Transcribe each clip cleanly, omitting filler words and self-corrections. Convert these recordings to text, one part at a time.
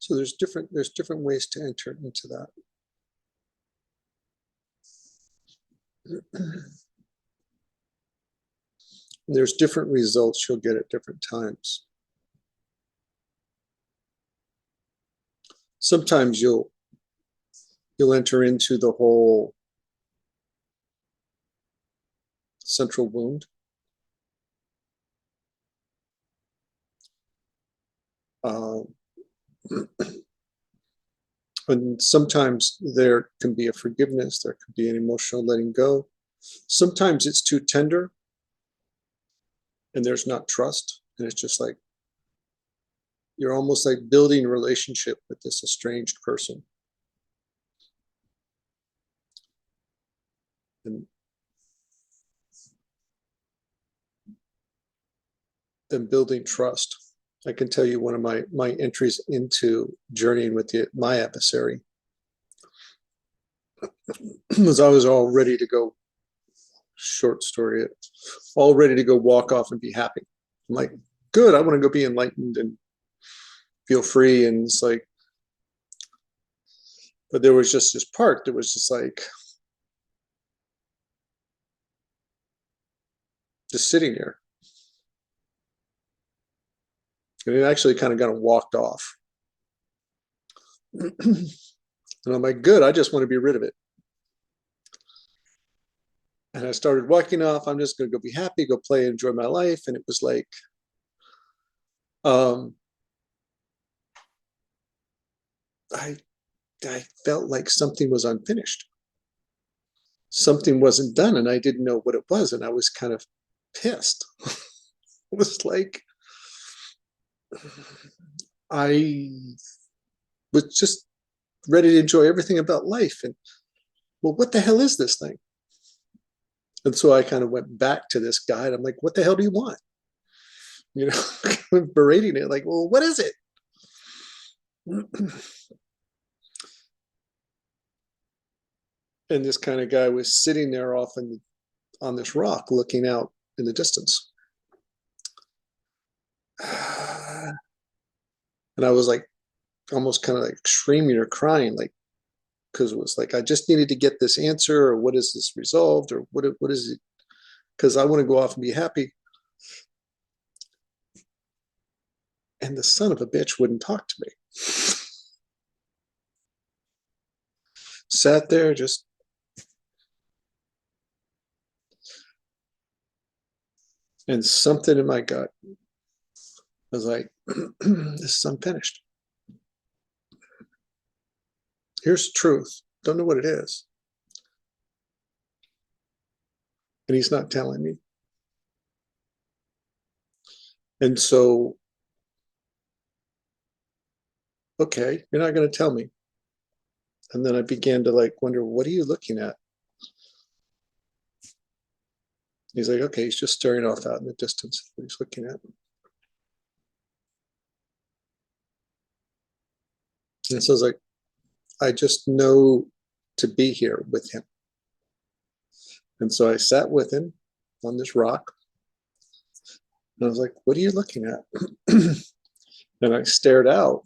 So there's different ways to enter into that. There's different results you'll get at different times. Sometimes you'll enter into the whole central wound. And sometimes there can be a forgiveness, there can be an emotional letting go. Sometimes it's too tender and there's not trust. And it's just like, you're almost like building a relationship with this estranged person. And then building trust. I can tell you one of my entries into journeying with my adversary was I was all ready to go, short story, all ready to go walk off and be happy. I'm like, good, I want to go be enlightened and feel free. And it's like, but there was just this part that was just like, just sitting there. And it actually kind of walked off. And I'm like, good, I just want to be rid of it. And I started walking off. I'm just going to go be happy, go play, enjoy my life. And it was like, I felt like something was unfinished. Something wasn't done, and I didn't know what it was. And I was kind of pissed. It was like, I was just ready to enjoy everything about life. And well, what the hell is this thing? And so I kind of went back to this guy and I'm like, what the hell do you want? You know, berating it like, well, what is it? And this kind of guy was sitting there off on this rock looking out in the distance. And I was like, almost kind of like screaming or crying, like, because it was like, I just needed to get this answer, or what is this resolved, or what is it? Because I want to go off and be happy. And the son of a bitch wouldn't talk to me. Sat there just, and something in my gut was like, this is unfinished. Here's truth. Don't know what it is. And he's not telling me. And so, okay, you're not going to tell me. And then I began to like wonder, what are you looking at? He's like, okay, he's just staring off out in the distance. What he's looking at. And so I was like, I just know to be here with him. And so I sat with him on this rock. And I was like, what are you looking at? And I stared out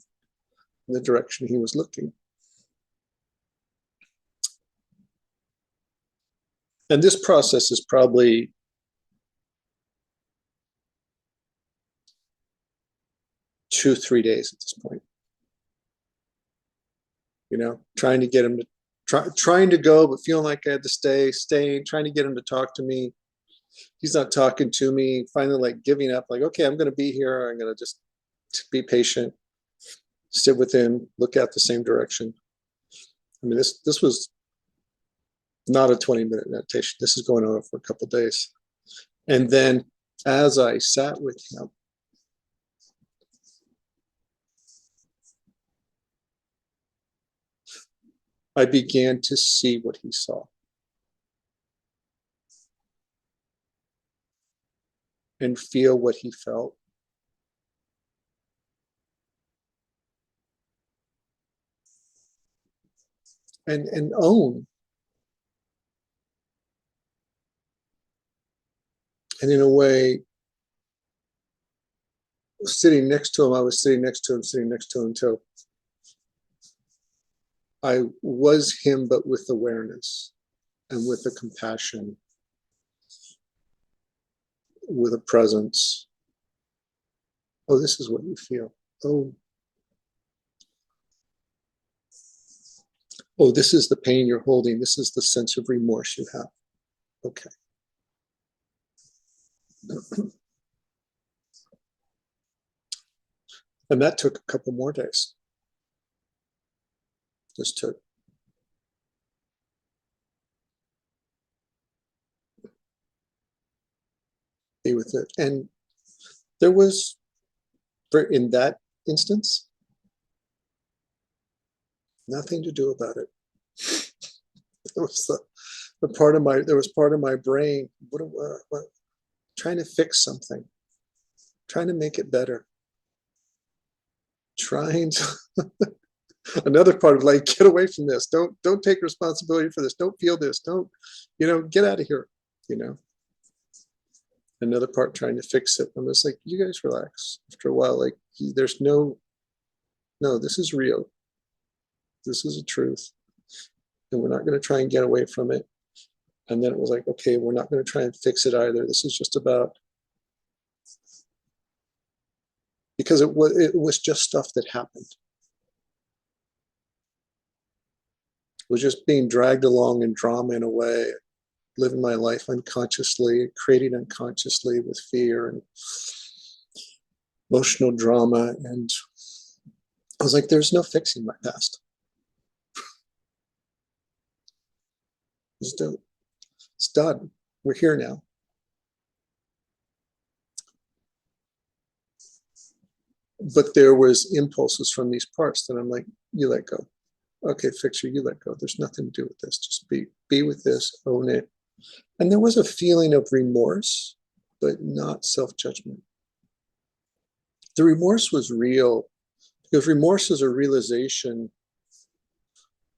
in the direction he was looking. And this process is probably 2-3 days at this point. You know, trying to get him to trying to go, but feeling like I had to staying, trying to get him to talk to me. He's not talking to me. Finally, like giving up, like, okay, I'm going to be here. I'm going to just be patient, sit with him, look out the same direction. I mean, this was not a 20-minute meditation. This is going on for a couple of days. And then as I sat with him, I began to see what he saw. And feel what he felt. And own. And in a way, sitting next to him, I was sitting next to him until I was him, but with awareness and with a compassion, with a presence. Oh, this is what you feel. Oh, oh, this is the pain you're holding. This is the sense of remorse you have. Okay. And that took a couple more days. Just to be with it. And there was, in that instance, nothing to do about it. There was there was part of my brain, what, trying to fix something, trying to make it better, trying to, another part of like, get away from this. Don't take responsibility for this. Don't feel this. Don't, get out of here, Another part trying to fix it. I'm just like, you guys relax. After a while, like, there's no, this is real. This is a truth. And we're not going to try and get away from it. And then it was like, okay, we're not going to try and fix it either. This is just about, because it was just stuff that happened. It was just being dragged along in drama in a way, living my life unconsciously, creating unconsciously with fear and emotional drama. And I was like, there's no fixing my past. It's done. We're here now. But there was impulses from these parts that I'm like, you let go. Okay, fixer, you let go. There's nothing to do with this. Just be with this, own it. And there was a feeling of remorse, but not self-judgment. The remorse was real, because remorse is a realization,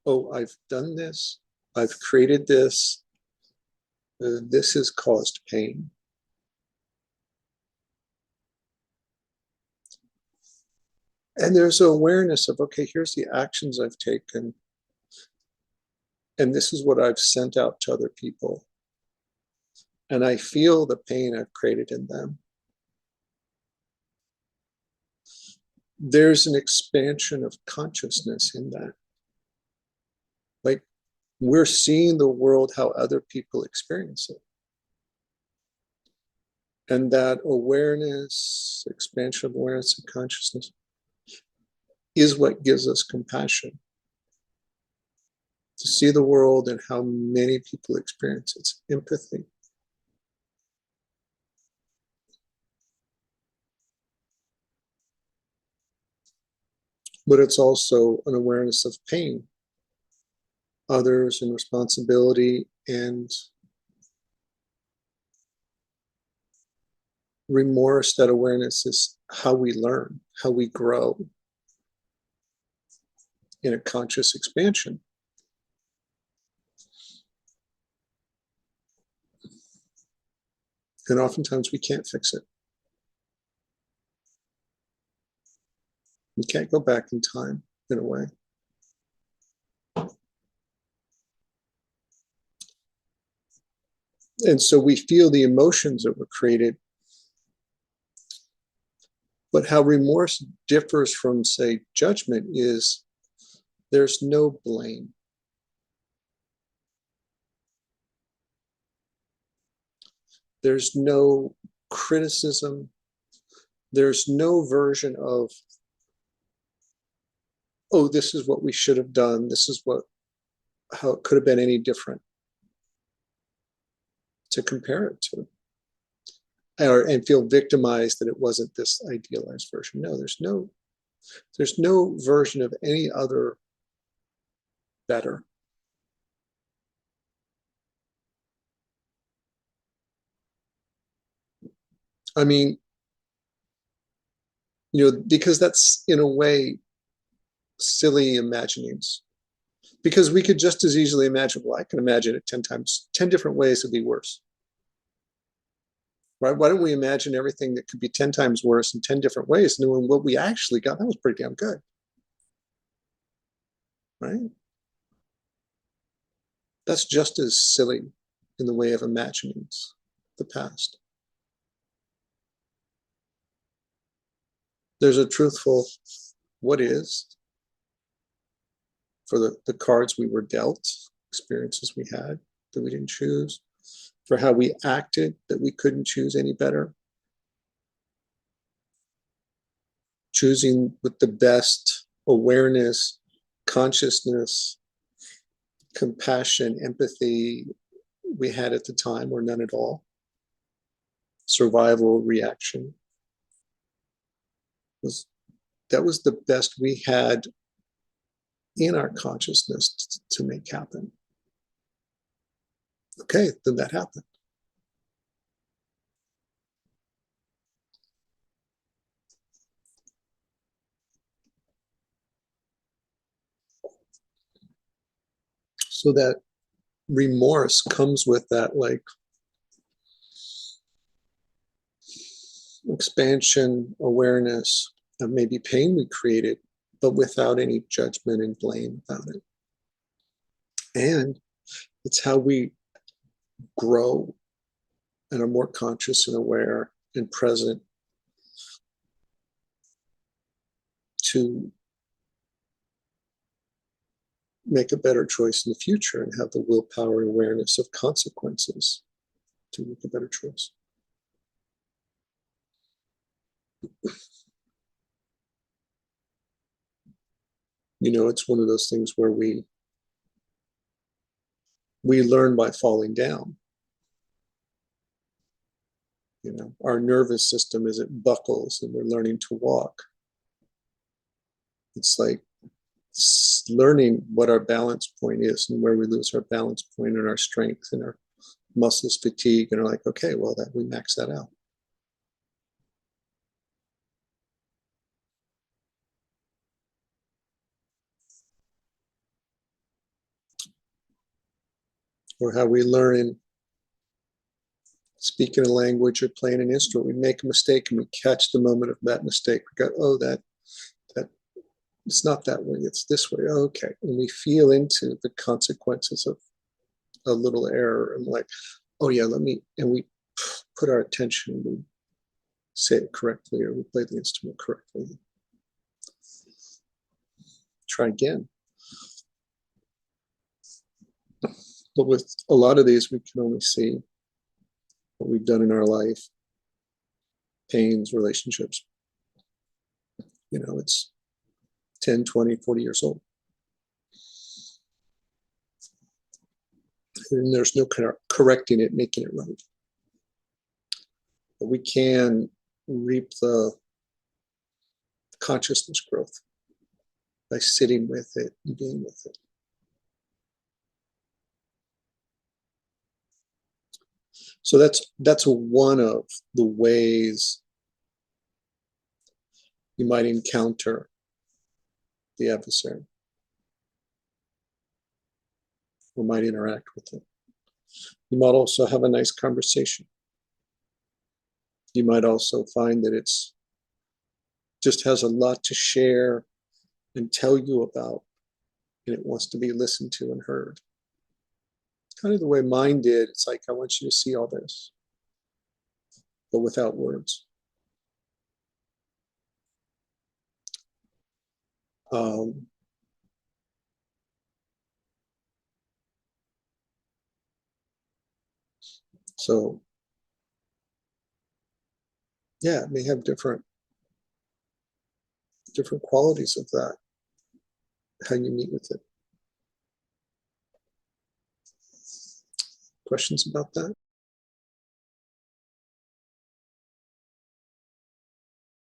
oh, I've done this, I've created this, this has caused pain. And there's awareness of, okay, here's the actions I've taken, and this is what I've sent out to other people. And I feel the pain I've created in them. There's an expansion of consciousness in that. Like, we're seeing the world how other people experience it. And that awareness, expansion of awareness and consciousness, is what gives us compassion. To see the world and how many people experience it. It's empathy. But it's also an awareness of pain, others, and responsibility, and remorse. That awareness is how we learn, how we grow in a conscious expansion. And oftentimes we can't fix it. We can't go back in time, in a way. And so we feel the emotions that were created. But how remorse differs from, say, judgment is there's no blame. There's no criticism. There's no version of, oh, this is what we should have done. This is how it could have been any different to compare it to. And feel victimized that it wasn't this idealized version. No, there's no version of any other better. I mean, because that's in a way silly imaginings. Because we could just as easily imagine, well, I can imagine it 10 different ways it'd be worse. Right? Why don't we imagine everything that could be 10 times worse in 10 different ways, knowing what we actually got, that was pretty damn good. Right? That's just as silly in the way of imaginings the past. There's a truthful what is for the cards we were dealt, experiences we had that we didn't choose, for how we acted that we couldn't choose any better. Choosing with the best awareness, consciousness, compassion, empathy we had at the time, or none at all. Survival reaction. That was the best we had in our consciousness to make happen. Okay, then that happened. So that remorse comes with that like expansion, awareness of maybe pain we created, but without any judgment and blame about it. And it's how we grow and are more conscious and aware and present to make a better choice in the future and have the willpower and awareness of consequences to make a better choice. You know, it's one of those things where we learn by falling down. You know, our nervous system, as it buckles and we're learning to walk, it's like learning what our balance point is and where we lose our balance point and our strength and our muscles fatigue, and are like, okay, well, that we max that out. Or how we learn in speaking a language or playing an instrument, we make a mistake and we catch the moment of that mistake. We go, oh, that it's not that way, it's this way. Oh, okay. And we feel into the consequences of a little error and like, oh yeah, and we put our attention, we say it correctly or we play the instrument correctly. Try again. But with a lot of these, we can only see what we've done in our life, pains, relationships. You know, it's 10, 20, 40 years old. And there's no correcting it, making it right. But we can reap the consciousness growth by sitting with it and being with it. So that's one of the ways you might encounter the adversary or might interact with it. You might also have a nice conversation. You might also find that it's just has a lot to share and tell you about, and it wants to be listened to and heard. Kind of the way mine did. It's like, I want you to see all this, but without words. So yeah, it may have different qualities of that, how you meet with it. Questions about that?